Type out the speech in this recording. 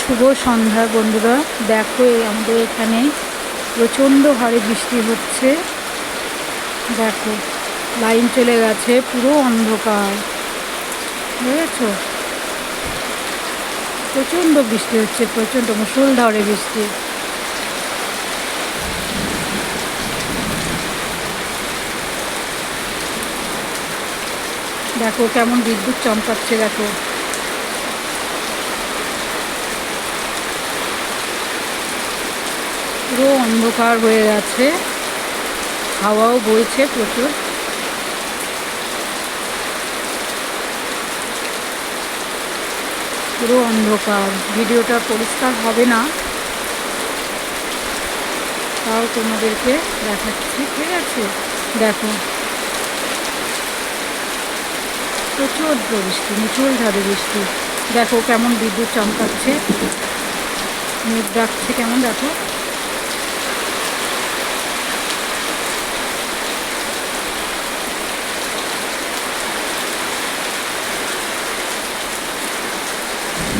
শুভ সন্ধ্যা বন্ধুরা। দেখো আমাদের এখানে প্রচণ্ড হারে বৃষ্টি হচ্ছে। দেখো লাইন চলে গেছে, পুরো অন্ধকার, বুঝেছো? প্রচণ্ড বৃষ্টি হচ্ছে, প্রচণ্ড মুষলধারে বৃষ্টি। দেখো কেমন বিদ্যুৎ চমকাচ্ছে, দেখো পুরো অন্ধকার হয়ে গেছে, হাওয়াও বইছে প্রচুর। পুরো অন্ধকার, ভিডিওটা পরিষ্কার হবে না, তাও তোমাদেরকে দেখাচ্ছি, ঠিক আছে? দেখো প্রচুর বৃষ্টি, মুষলধারে বৃষ্টি। দেখো কেমন বিদ্যুৎ চমকাচ্ছে, মেঘ ডাকছে কেমন, দেখো।